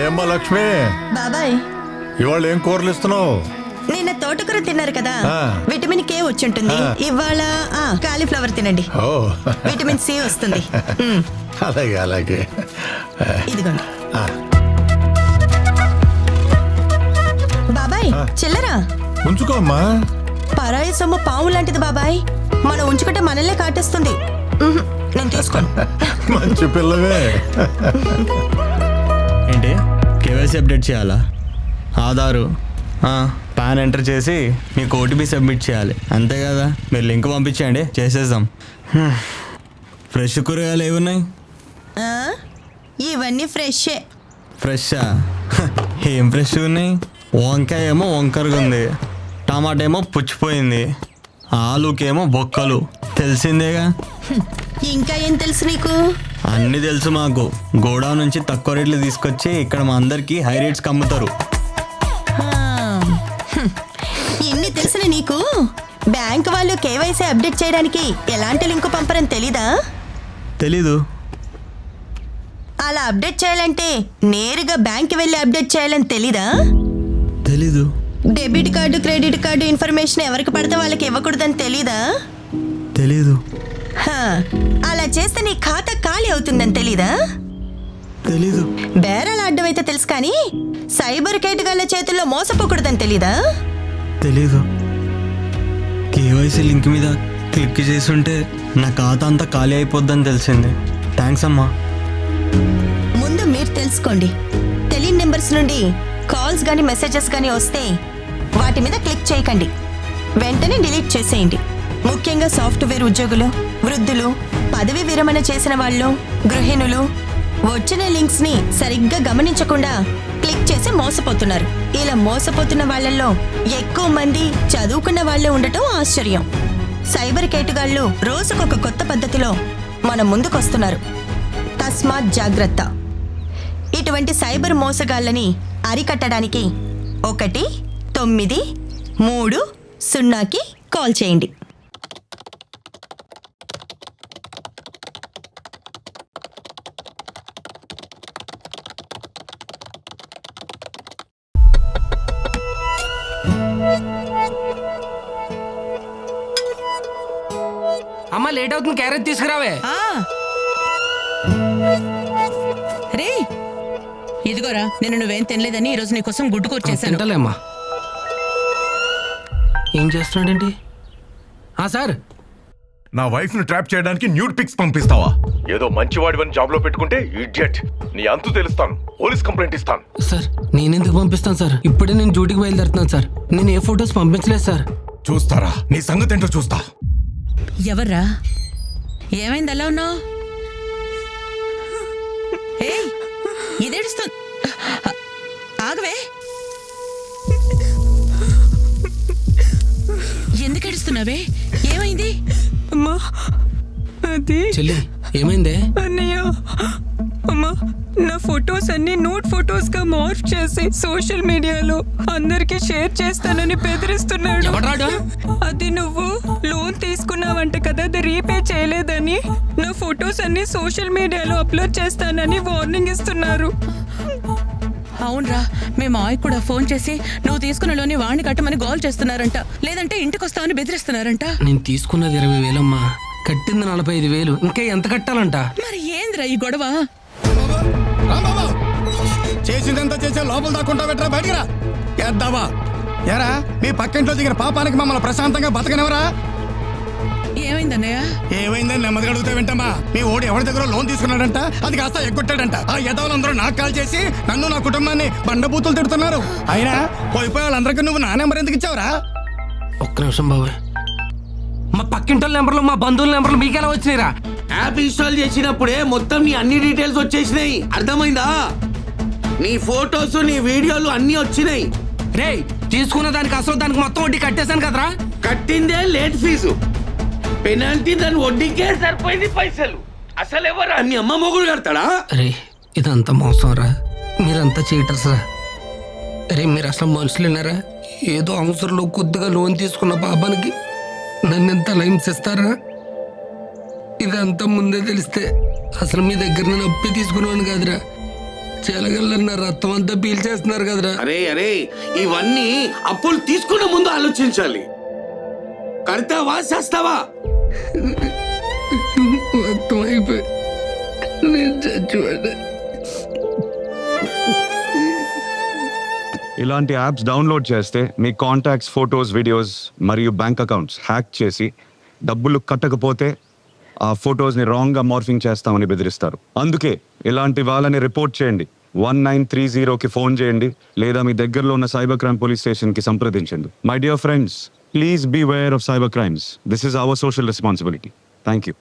ఏమ్మా లక్ష్మి, బాబాయ్ ఇవాళ ఏం కూరలు ఇస్తున్నావు? నిన్న తోటకూర తిన్నారు కదా, విటమిన్ కే వచ్చి ఉంటుంది. ఇవాళ కాలీఫ్లవర్ తినండి, విటమిన్ సి వస్తుంది. అలాగే అలాగే. ఇదిగోండి బాబాయ్. చిల్లరా ఉంచుకోమ్మా. పరాయి సొమ్ము పాము లాంటిది బాబాయ్, మనం ఉంచుకుంటే మనల్నే కాటేస్తుంది. నేను తీసుకోను. మంచి పిల్లవే. ఏంటి కేవైసీ అప్డేట్ చేయాలా? ఆధారు పాన్ ఎంటర్ చేసి మీకు ఓటీపీ సబ్మిట్ చేయాలి, అంతే కదా? మీరు లింక్ పంపించండి, చేసేద్దాం. ఫ్రెష్ కూరగాయలు ఏమున్నాయి? ఇవన్నీ ఫ్రెషే. ఫ్రెషా? ఏం ఫ్రెష్ ఉన్నాయి? వంకాయ ఏమో వంకరగా ఉంది, టమాటా ఏమో పుచ్చిపోయింది, ఆలుకేమో బొక్కలు. తెలిసిందేగా. ఇంకా ఏం తెలుసు నీకు? అన్నీ తెలుసు మాకు. గోడౌన్ నుంచి తక్కువ రేట్లు తీసుకొచ్చి ఇక్కడ మా అందరికి హై రేట్స్కి అమ్ముతారు. ఇన్ని తెలిసిన నీకు బ్యాంక్ వాళ్ళు కేవైసీ అప్డేట్ చేయడానికి ఎలాంటి లింకు పంపరని తెలీదా? తెలీదు. అలా అప్డేట్ చేయాలంటే నేరుగా బ్యాంక్ వెళ్ళి అప్డేట్ చేయాలని తెలీదా? తెలీదు. Debit card credit card information ఎవరికి పడితే వాళ్ళకి ఇవ్వకూడదని తెలీదా? తెలీదు. అలా చేస్తే నీ ఖాతా ఖాళీ అవుతుందని తెలీదా? తెలీదు. బేరాల అడ్డం అయితే తెలుసు, కానీ సైబర్ కేటగాళ్ళ చేతుల్లో మోసపోకూడదని తెలీదా? తెలీదు. కేవైసీ లింక్ మీద క్లిక్ చేసుంటే నా ఖాతా అంతా ఖాళీ అయిపోద్దని తెలిసింది. థ్యాంక్స్ అమ్మా. ముందు మీరు తెలుసుకోండి. తెలియని నెంబర్స్ నుండి కాల్స్ కానీ మెసేజెస్ కానీ వస్తే వాటి మీద క్లిక్ చేయకండి, వెంటనే డిలీట్ చేసేయండి. ముఖ్యంగా సాఫ్ట్వేర్ ఉద్యోగులు, వృద్ధులు, పదవి విరమణ చేసిన వాళ్ళు, గృహిణులు వచ్చిన లింక్స్ ని సరిగ్గా గమనించకుండా క్లిక్ చేసి మోసపోతున్నారు. ఇలా మోసపోతున్న వాళ్ళల్లో ఎక్కువ మంది చదువుకున్న వాళ్లే ఉండటం ఆశ్చర్యం. సైబర్ కేటుగాళ్లు రోజుకొక కొత్త పద్ధతిలో మన ముందుకొస్తున్నారు. తస్మాత్ జాగ్రత్త. ఇటువంటి సైబర్ మోసగాళ్ళని అరికట్టడానికి 1-930కి కాల్ చేయండి. అమ్మ లేట్ అవుతుంది, క్యారెట్ తీసుకురావే. రే ఇదిగోరా, నేను నువ్వేం తినలేదని ఈరోజు నీకోసం గుడ్డు కూర చేశాను. తింటలేమ్మా. ఏం చేస్తున్నాడేంటి? సార్, నా వైఫ్ ను ట్రాప్ చేయడానికి న్యూడ్ పిక్స్ పంపిస్తావా? ఏదో మంచివాడివని జాబ్ లో పెట్టుకుంటే ఇడియట్. నీ అంతు తెలుస్తాను, పోలీస్ కంప్లైంట్ ఇస్తాను. సార్ నేనెందుకు పంపిస్తాను సార్? ఇప్పుడే నేను డ్యూటీకి బయలుదేరుతున్నాను సార్. నేను ఏ ఫొటోస్ పంపించలేదు సార్. చూస్తారా నీ సంగతి ఏంటో చూస్తా. ఎవర్రా? ఏమైంది అలా ఉన్నావు? ఇదేడుస్తుంది. ఆగవే. ఎందుకు ఏడుస్తున్నావే? ఏమైంది? అమ్మా అది చెల్లి, ఏమైందే? అన్నయ్య, అమ్మా నా ఫొటోస్ అన్ని నోట్ ఫొటోస్ గా మార్ఫ్ చేసి సోషల్ మీడియాలో అందరికి షేర్ చేస్తానని బెదిరిస్తున్నాడు. అది నువ్వు లోన్ తీసుకున్నావంట కదా, అది రీపే చేయలేదని నా ఫొటోస్ అన్ని సోషల్ మీడియాలో అప్లోడ్ చేస్తానని వార్నింగ్ ఇస్తున్నారు. అవునరా, మీ మాయ కూడా ఫోన్ చేసి నువ్వు తీసుకున్న లోని వాణ్ణి కట్టమని గోల్ చేస్తున్నారంట, లేదంటే ఇంటికి వస్తామని బెదిరిస్తున్నారంట. నేను తీసుకున్నది 20,000 అమ్మా, కట్టింది 45,000. ఇంకా ఎంత కట్టాలంట? మరి ఏంద్రా ఈ గొడవ? చేసిందంతా చేసే లోపల దాక్కుంటా పెట్టరా, బయటికి రా. ఎద్దావా ఎరా, మీ పక్కింట్లో దిగిన పాపానికి మమ్మల్ని ప్రశాంతంగా బతకనివరా? ఏమైందన్నయ్య? ఏమైందని నెమ్మదిగా అడుగుతా వింటమ్మా. మీ ఓడి ఎవరి దగ్గర లోన్ తీసుకున్నాడంట, అది కాస్త ఎగ్గొట్టాడంట. ఆ యదవులందరూ నాకు కాల్ చేసి నన్ను నా కుటుంబాన్ని బండబూతులు తిడుతున్నారు. అయినా పోయిపోయి వాళ్ళందరికీ నువ్వు నా నెంబర్ ఎందుకు ఇచ్చావురా? ఒక్క నిమిషం బాబాయ్. మా పక్కింటి నెంబర్లు, మా బంధువుల నెంబర్లు మీకెలా వచ్చినాయిరా? యాప్ ఇన్స్టాల్ చేసినప్పుడే మొత్తం నీ అన్ని డీటెయిల్స్ వచ్చేసినాయి, అర్థమైందా? నీ ఫోటోస్, నీ వీడియోలు అన్ని వచ్చినాయి. రే, తీసుకున్న దానికి అసలు దానికి మొత్తం వడ్డీ కట్టేశాను కదరా. కట్టిందే లేట్ ఫీజు, పెనాల్టీ దాని వడ్డీకే సరిపోయింది పైసలు. అసలు ఎవరా మీ అమ్మ మొగుడు కడతాడా? రే, ఇదంతా మోసం రా, మీరంతా చీటర్స్ రా. రే, మీరు అసలు మనుషులేనారా? ఏదో అవసరంలో కొద్దిగా లోన్ తీసుకున్న పాపానికి నన్ను ఎంత హింసిస్తారా? ఇదంతా ముందే తెలిస్తే అసలు మీ దగ్గర నేను అప్పే తీసుకునేవాడిని కాదురా. చెలగల్ల రక్తం అంతా పీల్చేస్తున్నారు కదరా. అరే అరే ఇవన్నీ అప్పులు తీసుకునే ముందు ఆలోచించాలి. కడతావా చేస్తావా? మొత్తం అయిపోయి నేను చచ్చిపోయా. ఇలాంటి యాప్స్ డౌన్లోడ్ చేస్తే మీ కాంటాక్ట్స్, ఫొటోస్, వీడియోస్ మరియు బ్యాంక్ అకౌంట్స్ హ్యాక్ చేసి డబ్బులు కట్టకపోతే ఆ ఫొటోస్ని రాంగ్గా మార్ఫింగ్ చేస్తామని బెదిరిస్తారు. అందుకే ఇలాంటి వాళ్ళని రిపోర్ట్ చేయండి. 1930కి ఫోన్ చేయండి లేదా మీ దగ్గరలో ఉన్న సైబర్ క్రైమ్ పోలీస్ స్టేషన్కి సంప్రదించండి. My dear friends, please beware of cyber crimes. This is our social responsibility. Thank you.